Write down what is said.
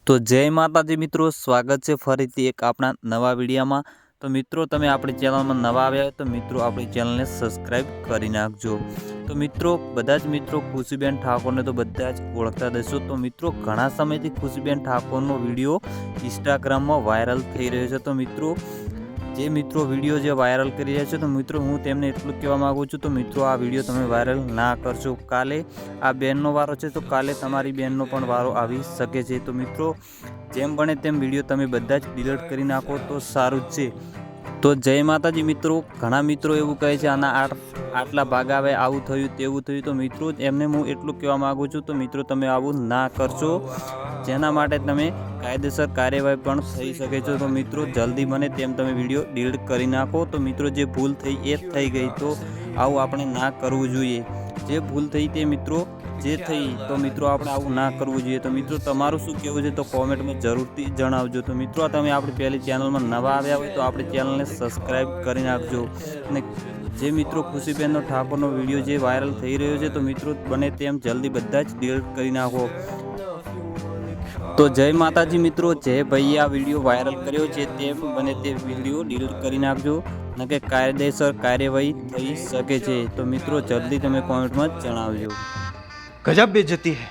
તો જય માતાજી મિત્રો, સ્વાગત છે ફરીથી એક આપણા નવા વિડીયોમાં। તો મિત્રો તમે આપણી ચેનલમાં નવા આવ્યા હોય તો મિત્રો આપણી ચેનલને સબસ્ક્રાઈબ કરી નાખજો। તો મિત્રો બધા જ મિત્રો ખુશીબેન ઠાકોરને તો બધા જ ઓળખતા હશો। તો મિત્રો ઘણા સમયથી ખુશીબેન ઠાકોરનો વિડીયો ઇન્સ્ટાગ્રામમાં વાયરલ થઈ રહ્યો છે। તો મિત્રો જે મિત્રો વિડીયો જે વાયરલ કરી રહ્યા છે તો મિત્રો હું તેમને એટલું કહેવા માગું છું, તો મિત્રો આ વિડીયો તમે વાયરલ ના કરશો। કાલે આ બેનનો વારો છે તો કાલે તમારી બેનનો પણ વારો આવી શકે છે। તો મિત્રો જેમ બને તેમ વિડીયો તમે બધા જ ડિલીટ કરી નાખો તો સારું જ છે। તો જય માતાજી મિત્રો, ઘણા મિત્રો એવું કહે છે આના આટલા ભાગ આવે, આવું થયું તેવું થયું। તો મિત્રો એમને હું એટલું કહેવા માગું છું, તો મિત્રો તમે આવું ના કરશો, જેના માટે તમે કાયદેસર કાર્યવાહી પણ થઈ શકે છે। તો મિત્રો જલ્દી બને તેમ તમે વિડીયો ડિલીટ કરી નાખો। તો મિત્રો જે ભૂલ થઈ એ થઈ ગઈ, તો આવું આપણે ના કરવું જોઈએ। જે ભૂલ થઈ તે મિત્રો જે થઈ, તો મિત્રો આપણે આવું ના કરવું જોઈએ। તો મિત્રો તમારું શું કહેવું છે તો કોમેન્ટમાં જરૂરથી જણાવજો। તો મિત્રો તમે આપણી પહેલી ચેનલમાં નવા આવ્યા હોય તો આપણી ચેનલને સબસ્ક્રાઈબ કરી નાખજો। અને જે મિત્રો ખુશીબેનનો ઠાકોરનો વિડીયો જે વાયરલ થઈ રહ્યો છે તો મિત્રો બને તેમ જલ્દી બધા જ ડિલીટ કરી નાખો। તો જય માતાજી મિત્રો, જે ભાઈએ આ વિડીયો વાયરલ કર્યો છે તે બને તે વિડીયો ડિલીટ કરી નાખજો, ન કે કાયદેસર કાર્યવાહી થઈ શકે છે। તો મિત્રો જલ્દી તમે કોમેન્ટમાં જણાવજો। गजब बेइज्जती है।